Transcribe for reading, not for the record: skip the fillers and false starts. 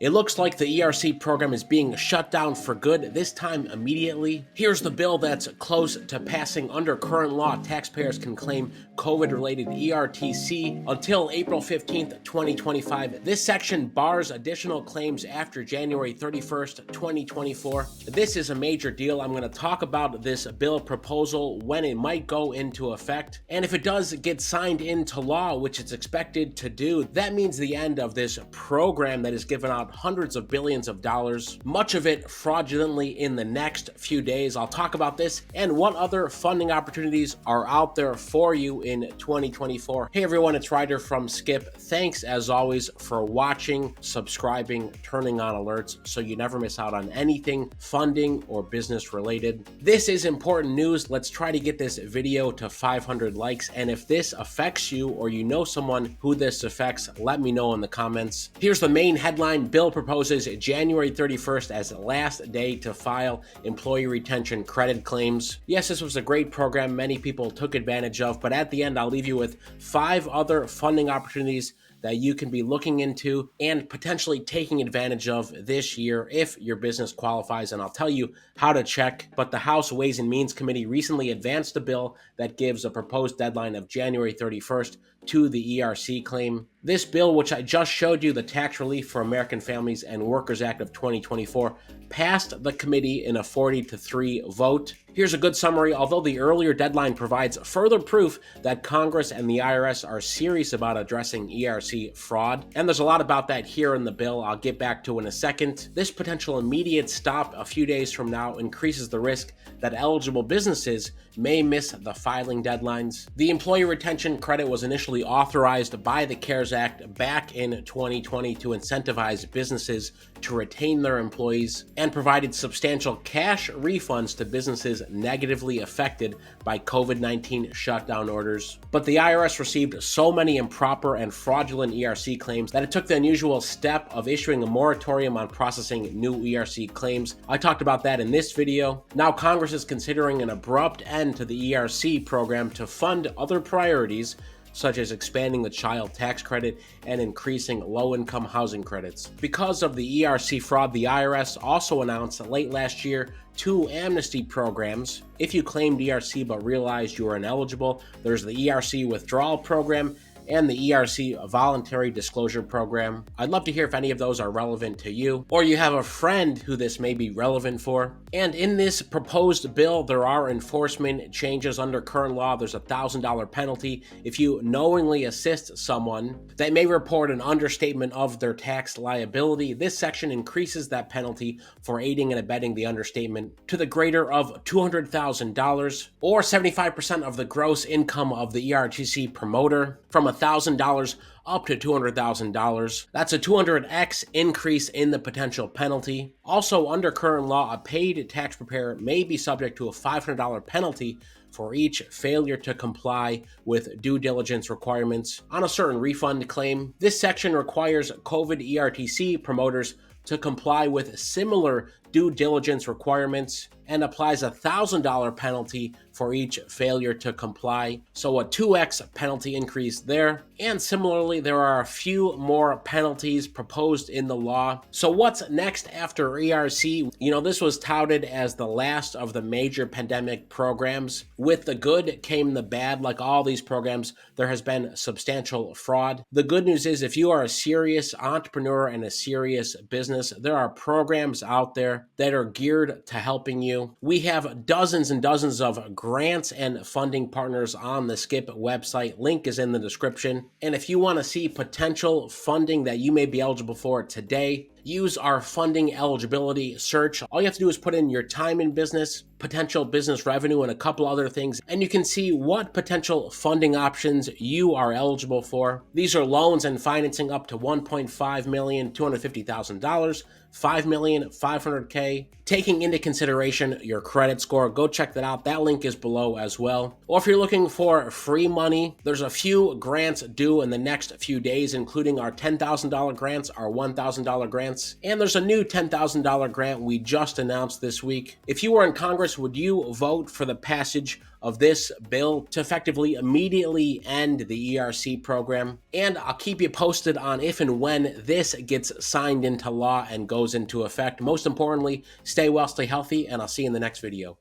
It looks like the ERC program is being shut down for good, this time immediately. Here's the bill that's close to passing. Under current law, taxpayers can claim COVID-related ERTC until April 15th, 2025. This section bars additional claims after January 31st, 2024. This is a major deal. I'm going to talk about this bill proposal, when it might go into effect, and if it does get signed into law, which it's expected to do, that means the end of this program that is given out hundreds of billions of dollars, much of it fraudulently, in the next few days. I'll talk about this and what other funding opportunities are out there for you in 2024. Hey everyone, it's Ryder from Skip. Thanks as always for watching, subscribing, turning on alerts so you never miss out on anything funding or business related. This is important news. Let's try to get this video to 500 likes, and if this affects you or you know someone who this affects, let me know in the comments. Here's the main headline. Bill proposes January 31st as the last day to file employee retention credit claims. Yes, this was a great program many people took advantage of, but at the end I'll leave you with 5 other funding opportunities that you can be looking into and potentially taking advantage of this year if your business qualifies, and I'll tell you how to check. But the House Ways and Means Committee recently advanced a bill that gives a proposed deadline of January 31st to the ERC claim. This bill, which I just showed you, the Tax Relief for American Families and Workers Act of 2024, passed the committee in a 40-3 vote. Here's a good summary. Although the earlier deadline provides further proof that Congress and the IRS are serious about addressing ERC fraud, and there's a lot about that here in the bill I'll get back to in a second, this potential immediate stop a few days from now increases the risk that eligible businesses may miss the filing deadlines. The employee retention credit was initially authorized by the CARES Act back in 2020 to incentivize businesses to retain their employees, and provided substantial cash refunds to businesses negatively affected by COVID-19 shutdown orders. But the IRS received so many improper and fraudulent ERC claims that it took the unusual step of issuing a moratorium on processing new ERC claims. I talked about that in this video. Now Congress is considering an abrupt end to the ERC program to fund other priorities, such as expanding the child tax credit and increasing low-income housing credits. Because of the ERC fraud, the IRS also announced late last year 2 amnesty programs. If you claimed ERC but realized you were ineligible, there's the ERC withdrawal program and the ERC Voluntary Disclosure Program. I'd love to hear if any of those are relevant to you, or you have a friend who this may be relevant for. And in this proposed bill, there are enforcement changes. Under current law, there's a $1,000 penalty if you knowingly assist someone that may report an understatement of their tax liability. This section increases that penalty for aiding and abetting the understatement to the greater of $200,000 or 75% of the gross income of the ERTC promoter, from $1,000 up to $200,000. That's a 200x increase in the potential penalty. Also, under current law, a paid tax preparer may be subject to a $500 penalty for each failure to comply with due diligence requirements on a certain refund claim. This section requires COVID ERTC promoters to comply with similar due diligence requirements and applies a $1,000 penalty for each failure to comply. So a 2x penalty increase there. And similarly, there are a few more penalties proposed in the law. So what's next after ERC? You know, this was touted as the last of the major pandemic programs. With the good came the bad. Like all these programs, there has been substantial fraud. The good news is, if you are a serious entrepreneur and a serious business, there are programs out there that are geared to helping you. We have dozens and dozens of grants and funding partners on the Skip website. Link is in the description. And if you want to see potential funding that you may be eligible for today, use our funding eligibility search. All you have to do is put in your time in business, potential business revenue, and a couple other things, and you can see what potential funding options you are eligible for. These are loans and financing up to $1.5 million, $250,000, $5 million, $500K, taking into consideration your credit score. Go check that out. That link is below as well. Or if you're looking for free money, there's a few grants due in the next few days, including our $10,000 grants, our $1,000 grants, grants, and there's a new $10,000 grant we just announced this week. If you were in Congress, would you vote for the passage of this bill to effectively immediately end the ERC program? And I'll keep you posted on if and when this gets signed into law and goes into effect. Most importantly, stay well, stay healthy, and I'll see you in the next video.